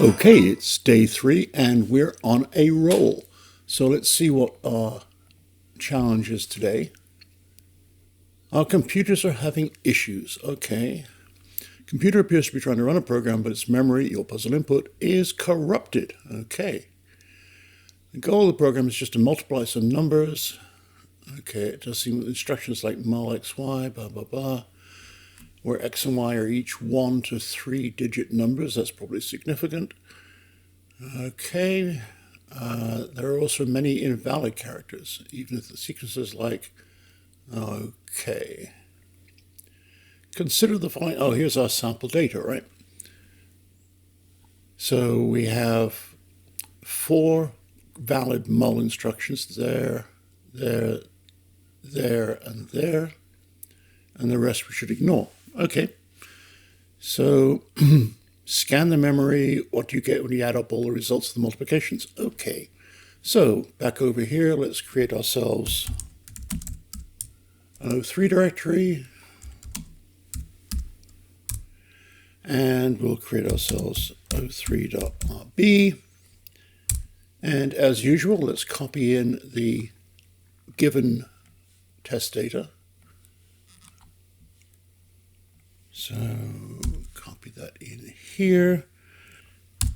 Okay, it's day 3 and we're on a roll. So let's see what our challenge is today. Our computers are having issues. Okay. Computer appears to be trying to run a program, but its memory, your puzzle input, is corrupted. Okay. The goal of the program is just to multiply some numbers. Okay, it does seem with instructions like mul x, y, blah, blah, blah, where x and y are each 1 to 3 digit numbers. That's probably significant. Okay, there are also many invalid characters, even if the sequence is like, okay. Consider the following. Oh, here's our sample data, right? So we have 4 valid mul instructions, there, and there, and the rest we should ignore. Okay, so scan the memory. What do you get when you add up all the results of the multiplications? Okay, so back over here, let's create ourselves an O3 directory, and we'll create ourselves o3.rb. And as usual, let's copy in the given test data. So copy that in here.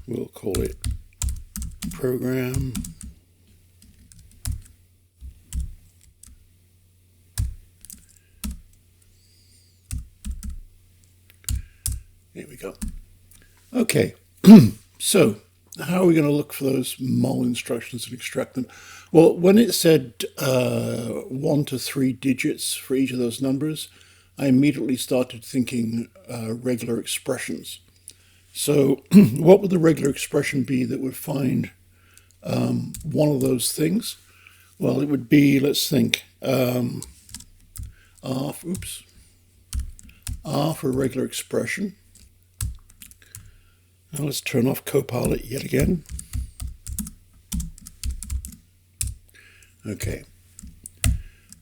We'll call it program. Here we go. Okay, so how are we going to look for those mul instructions and extract them? Well, when it said 1 to 3 digits for each of those numbers, I immediately started thinking regular expressions. So what would the regular expression be that would find one of those things? Well, it would be, let's think, R for regular expression. Now let's turn off Copilot yet again. Okay,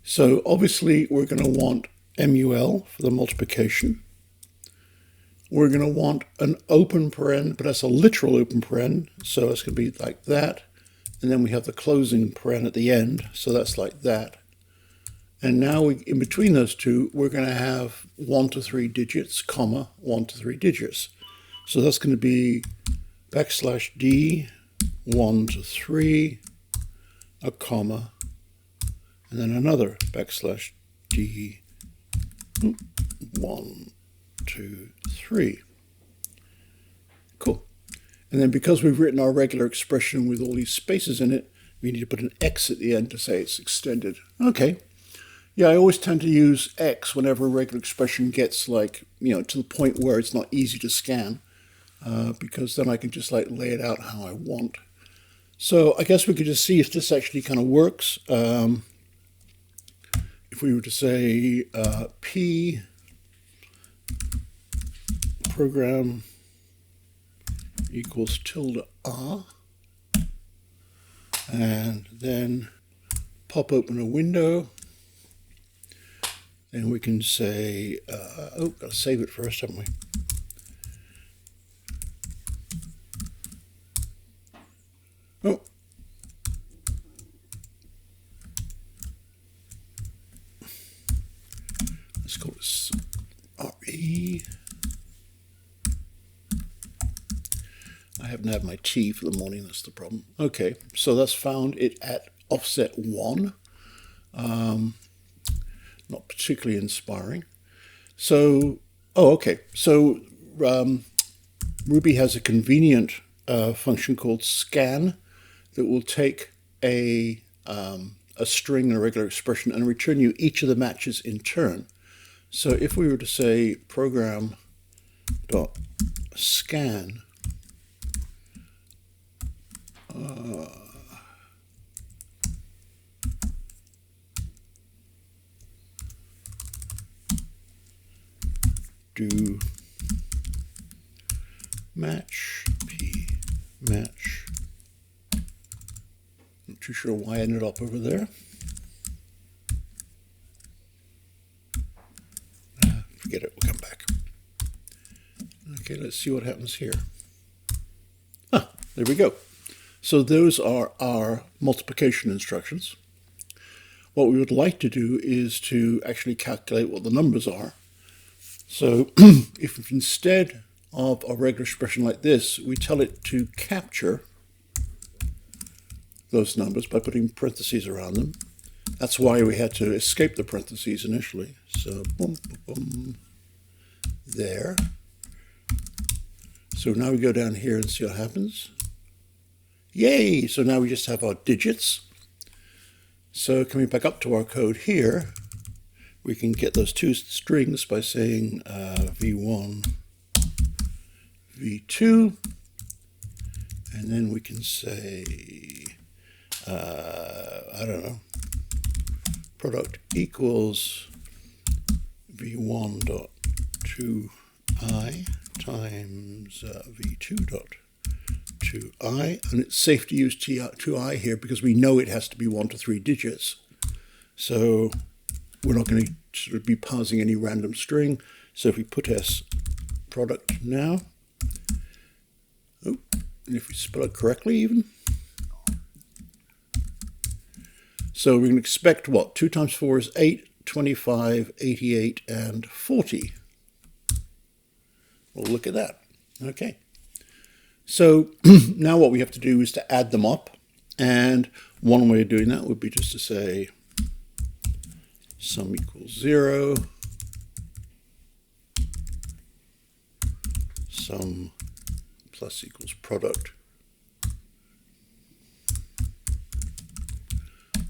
so obviously we're going to want MUL for the multiplication. We're going to want an open paren, but that's a literal open paren, so it's going to be like that. And then we have the closing paren at the end, so that's like that. And now in between those two, we're going to have 1 to 3 digits, comma, 1 to 3 digits. So that's going to be \d 1 to 3, a comma, and then another \d 1, 2, 3. Cool. And then because we've written our regular expression with all these spaces in it, we need to put an X at the end to say it's extended. Okay. Yeah, I always tend to use X whenever a regular expression gets like, to the point where it's not easy to scan, because then I can just like lay it out how I want. So I guess we could just see if this actually kind of works. If we were to say P program equals ~R, and then pop open a window, and we can say, gotta save it first, haven't we? Oh. Let's call this RE. I haven't had my tea for the morning, that's the problem. Okay, so that's found it at offset 1. Not particularly inspiring. So, okay, so Ruby has a convenient function called scan that will take a string and a regular expression and return you each of the matches in turn. So if we were to say program.scan do match p match. Not too sure why I ended up over there. Forget it, we'll come back. Okay, let's see what happens here. There we go. So those are our multiplication instructions. What we would like to do is to actually calculate what the numbers are. So if instead of a regular expression like this, we tell it to capture those numbers by putting parentheses around them. That's why we had to escape the parentheses initially. So boom, boom, boom, there. So now we go down here and see what happens. Yay! So now we just have our digits. So coming back up to our code here, we can get those two strings by saying v1, v2, and then we can say, I don't know, product equals v1 dot 2i times v2 dot 2i, and it's safe to use 2i here because we know it has to be 1 to 3 digits. So we're not going to sort of be parsing any random string. So if we put s product now, oh, and if we spell it correctly even, so we can expect what? 2 times 4 is 8, 25, 88, and 40. Well, look at that. Okay. So now what we have to do is to add them up. And one way of doing that would be just to say sum equals 0, sum plus equals product,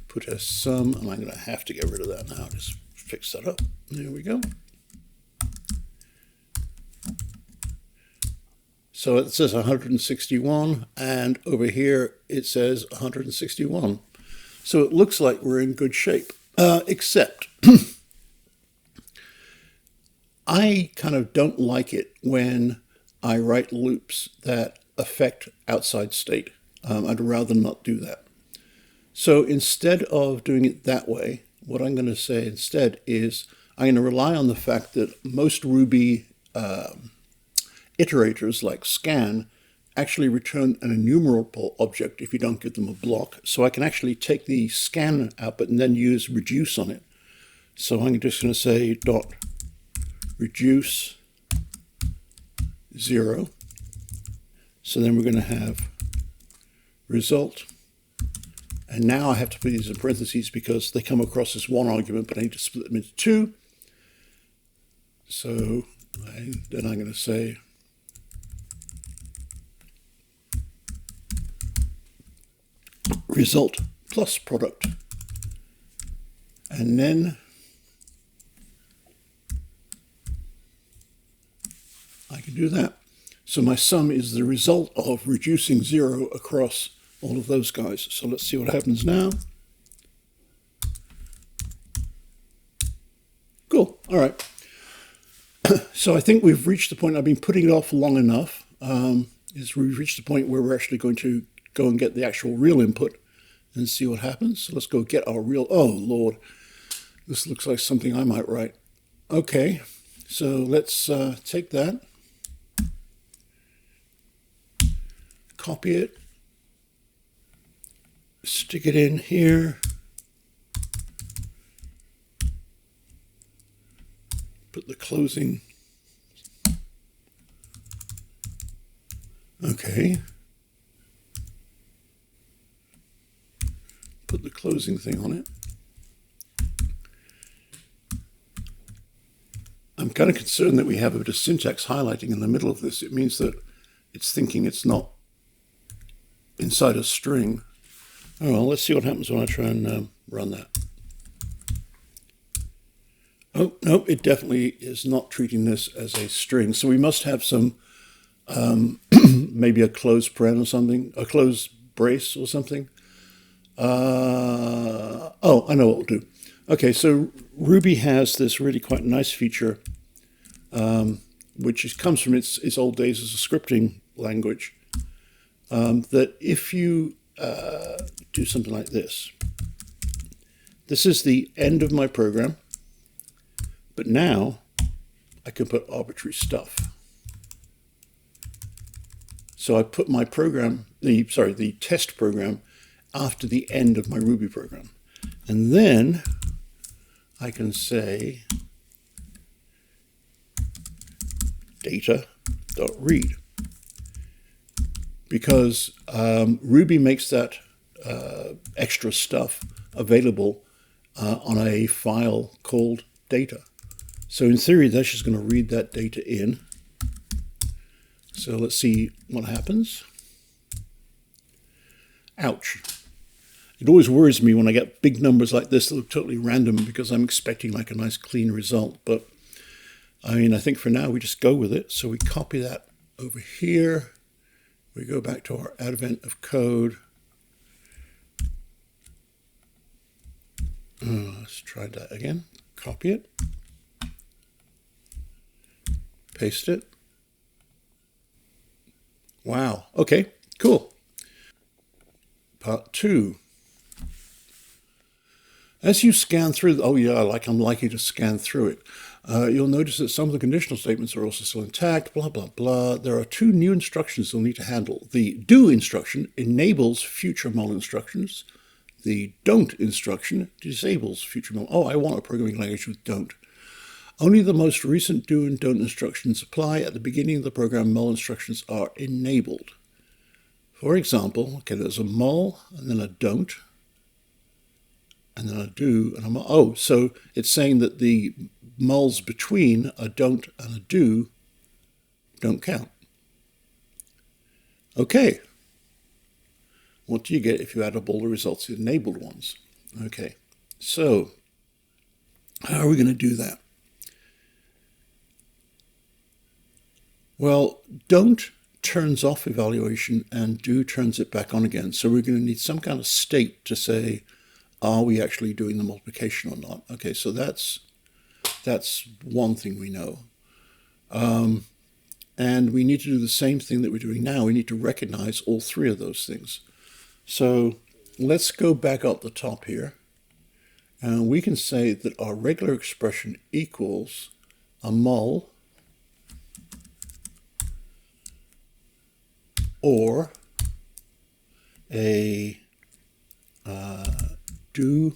put as sum, and I'm going to have to get rid of that now, just fix that up. There we go. So it says 161, and over here it says 161. So it looks like we're in good shape, except I kind of don't like it when I write loops that affect outside state. I'd rather not do that. So instead of doing it that way, what I'm going to say instead is I'm going to rely on the fact that most Ruby iterators like scan actually return an enumerable object if you don't give them a block. So I can actually take the scan output and then use reduce on it. So I'm just going to say dot reduce 0. So then we're going to have result. And now I have to put these in parentheses because they come across as one argument, but I need to split them into two. So then I'm going to say result plus product. And then I can do that. So my sum is the result of reducing 0 across all of those guys. So let's see what happens now. Cool. All right. So I think we've reached the point, I've been putting it off long enough, is we've reached the point where we're actually going to go and get the actual real input and see what happens. So let's go get our real, oh Lord, this looks like something I might write. Okay, so let's take that, copy it, stick it in here, put the closing, okay, put the closing thing on it. I'm kind of concerned that we have a bit of syntax highlighting in the middle of this. It means that it's thinking it's not inside a string. Oh, well, let's see what happens when I try and run that. Oh, no, it definitely is not treating this as a string. So we must have some, maybe a closed paren or something, a closed brace or something. Oh, I know what we'll do. Okay, so Ruby has this really quite nice feature, which comes from its old days as a scripting language, that if you do something like this, this is the end of my program, but now I can put arbitrary stuff. So I put my program, the test program, after the end of my Ruby program. And then I can say data.read, because Ruby makes that extra stuff available on a file called data. So in theory, that's just going to read that data in. So let's see what happens. Ouch. It always worries me when I get big numbers like this that look totally random, because I'm expecting like a nice clean result. But I mean, I think for now we just go with it. So we copy that over here. We go back to our advent of code. Let's try that again. Copy it. Paste it. Wow. Okay, cool. Part 2. As you scan through, I'm likely to scan through it. You'll notice that some of the conditional statements are also still intact, blah, blah, blah. There are 2 new instructions you'll need to handle. The do instruction enables future mul instructions. The don't instruction disables future mul. Oh, I want a programming language with don't. Only the most recent do and don't instructions apply. At the beginning of the program, mul instructions are enabled. For example, okay, there's a mul and then a don't, and then a do and a mul. Oh, so it's saying that the muls between a don't and a do don't count. Okay. What do you get if you add up all the results, the enabled ones? Okay, so how are we going to do that? Well, don't turns off evaluation and do turns it back on again. So we're going to need some kind of state to say, are we actually doing the multiplication or not? Okay, so that's one thing we know. And we need to do the same thing that we're doing now. We need to recognize all 3 of those things. So let's go back up the top here. And we can say that our regular expression equals a mul or a do.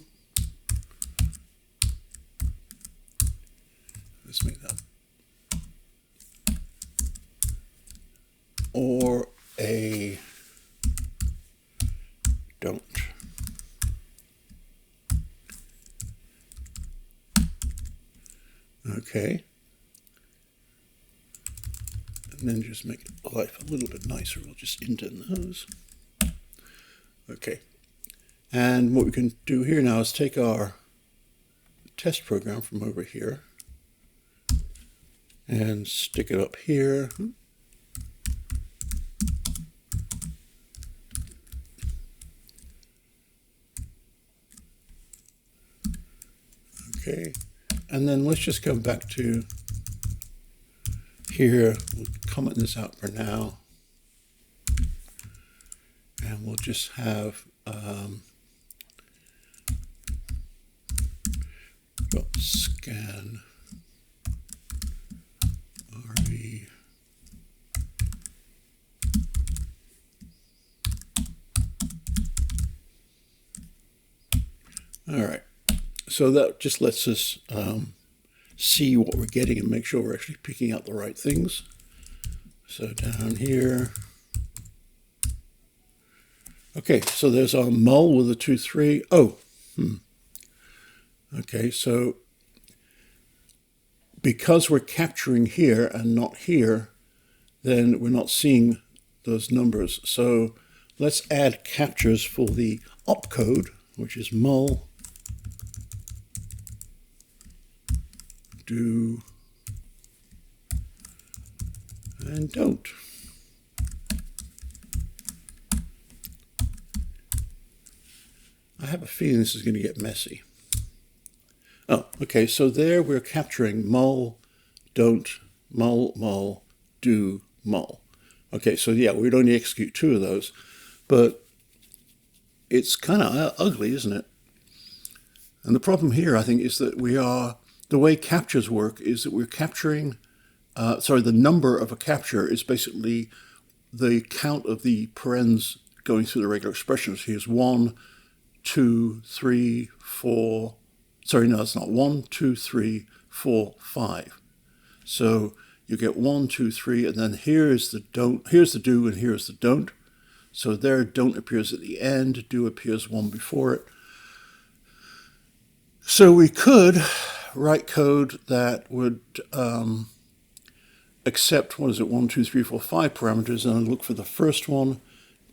Let's make that. Or a don't. Okay. And then just make life a little bit nicer. We'll just indent those. Okay. And what we can do here now is take our test program from over here and stick it up here. Okay, and then let's just go back to here. We'll comment this out for now. And we'll just have scan RV. All right. So that just lets us see what we're getting and make sure we're actually picking out the right things. So down here. Okay, so there's our mul with a 2, 3. Oh, Okay, so because we're capturing here and not here, then we're not seeing those numbers. So let's add captures for the opcode, which is mul do and don't. I have a feeling this is going to get messy. Oh, okay, so there we're capturing mul, don't, mul, do, mul. Okay, so yeah, we'd only execute 2 of those, but it's kind of ugly, isn't it? And the problem here, I think, is that the way captures work is that we're capturing, the number of a capture is basically the count of the parens going through the regular expressions. Here's 1, 2, 3, 4. Sorry, no, it's not 1, 2, 3, 4, 5. So you get 1, 2, 3, and then here's the don't, here's the do, and here's the don't. So there, don't appears at the end, do appears one before it. So we could write code that would accept, 1, 2, 3, 4, 5 parameters, and look for the first one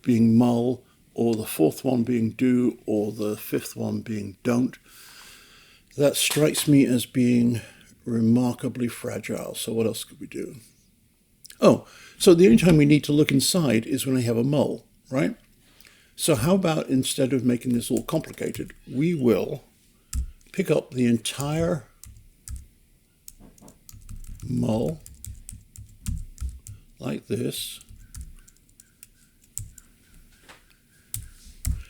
being mul, or the fourth one being do, or the fifth one being don't. That strikes me as being remarkably fragile. So what else could we do? Oh, so the only time we need to look inside is when I have a mul, right? So how about, instead of making this all complicated, we will pick up the entire mul like this.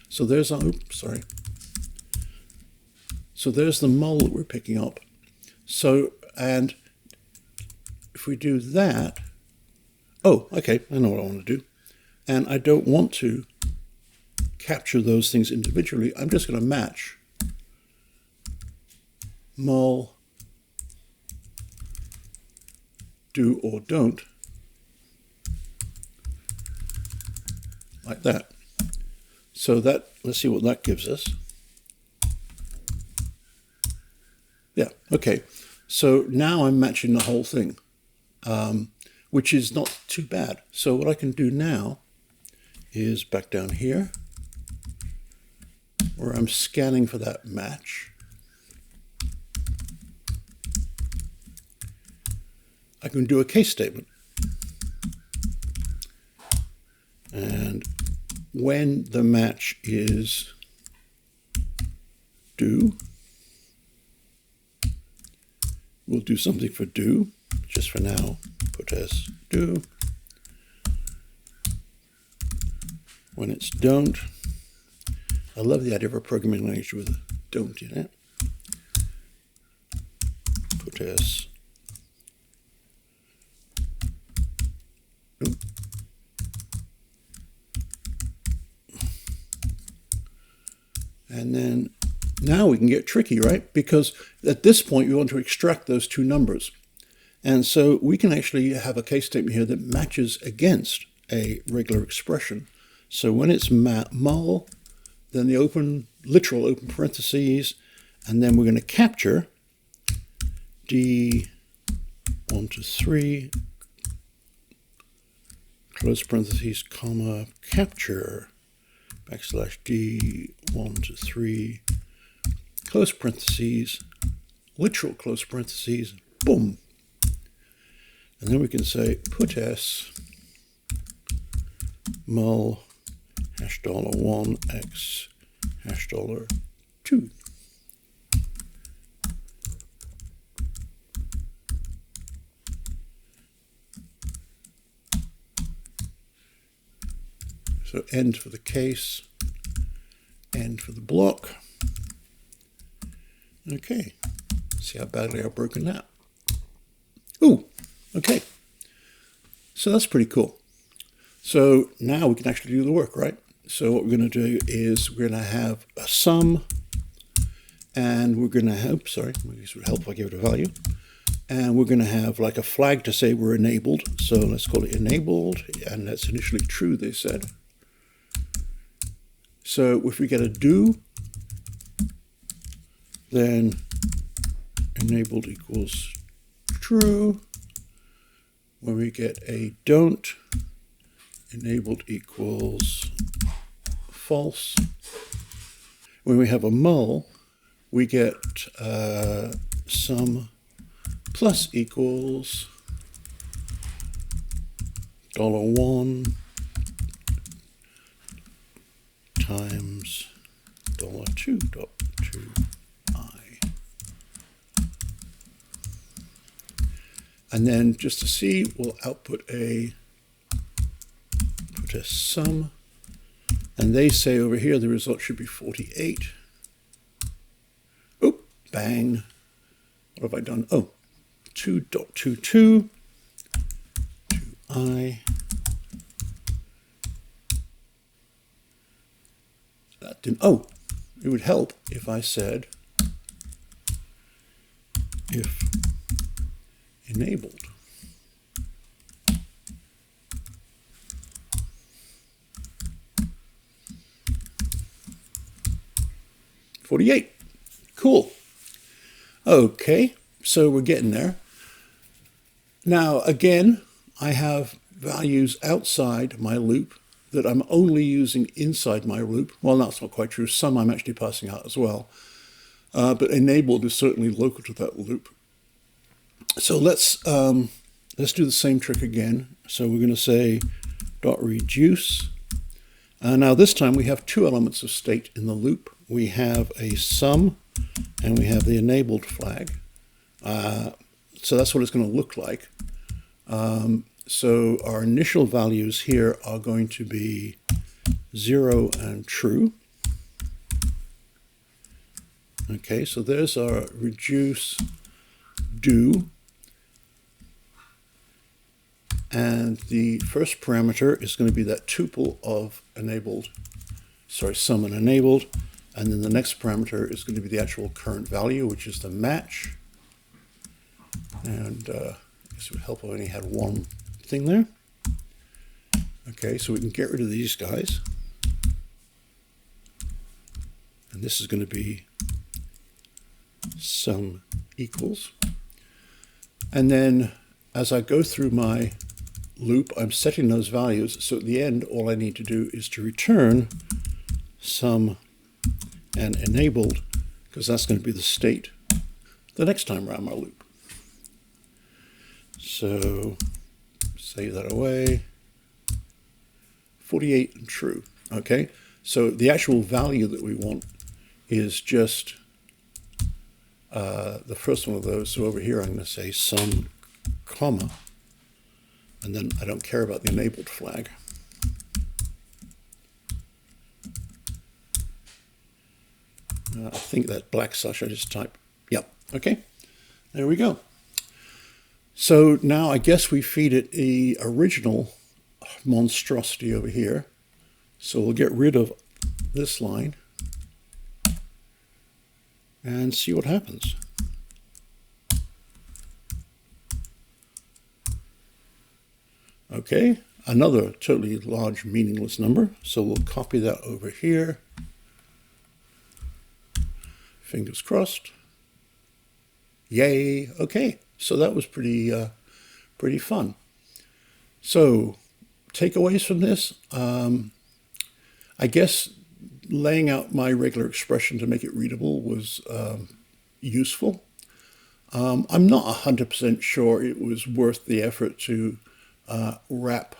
So there's our, So there's the mul that we're picking up. So, and if we do that, oh, okay, I know what I want to do. And I don't want to capture those things individually. I'm just going to match mul, do or don't, like that. So that, let's see what that gives us. Yeah, okay. So now I'm matching the whole thing, which is not too bad. So what I can do now is back down here, where I'm scanning for that match. I can do a case statement. And when the match is do, we'll do something for do, just for now, put as do. When it's don't, I love the idea of a programming language with a don't in it. Put as don't. And then now we can get tricky, right? Because at this point, we want to extract those two numbers. And so we can actually have a case statement here that matches against a regular expression. So when it's mul, then the open, literal open parentheses, and then we're going to capture D1 to 3, close parentheses, comma, capture, backslash D1 to 3, close parentheses, literal close parentheses, boom. And then we can say put s mul $1 x $2. So end for the case, end for the block. Okay, see how badly I've broken that. Ooh, okay. So that's pretty cool. So now we can actually do the work, right? So what we're going to do is we're going to have a sum, and we're going to have, sorry, this would help if I give it a value. And we're going to have like a flag to say we're enabled. So let's call it enabled, and that's initially true, they said. So if we get a do, then enabled equals true. When we get a don't, enabled equals false. When we have a mul, we get sum plus equals $1 times $2.2i. And then just to see, we'll output a sum, and they say over here the result should be 48. Oh, bang. What have I done? Oh, 2.22 to I Oh, it would help if I said if enabled. $48. Cool. Okay, so we're getting there. Now, again, I have values outside my loop that I'm only using inside my loop. Well, that's not quite true. Some I'm actually passing out as well. But enabled is certainly local to that loop. So let's do the same trick again. So we're going to say dot reduce. Now this time we have two elements of state in the loop. We have a sum and we have the enabled flag. So that's what it's going to look like. So our initial values here are going to be 0 and true. Okay, so there's our reduce do. And the first parameter is going to be that tuple of sum and enabled. And then the next parameter is going to be the actual current value, which is the match. And I guess it would help if I only had one thing there. Okay, so we can get rid of these guys. And this is going to be sum equals. And then as I go through my loop, I'm setting those values. So at the end, all I need to do is to return sum and enabled, because that's going to be the state the next time around my loop. So save that away. 48 and true. Okay, so the actual value that we want is just the first one of those. So over here I'm going to say sum comma, and then I don't care about the enabled flag. I think that black slash I just type. Yep. Okay. There we go. So now I guess we feed it the original monstrosity over here. So we'll get rid of this line and see what happens. Okay, another totally large meaningless number. So we'll copy that over here. Fingers crossed. Yay. Okay, so that was pretty fun. So takeaways from this, I guess laying out my regular expression to make it readable was useful. I'm not 100% sure it was worth the effort to wrap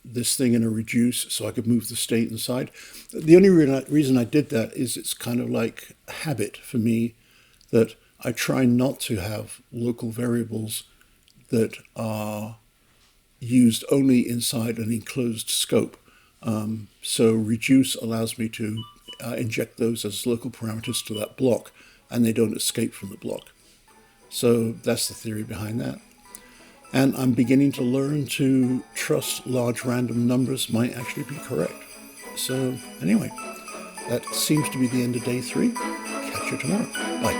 this thing in a reduce so I could move the state inside. The only reason I did that is it's kind of like a habit for me that I try not to have local variables that are used only inside an enclosed scope. So reduce allows me to inject those as local parameters to that block, and they don't escape from the block. So that's the theory behind that. And I'm beginning to learn to trust large random numbers might actually be correct. So anyway, that seems to be the end of day 3. Catch you tomorrow. Bye.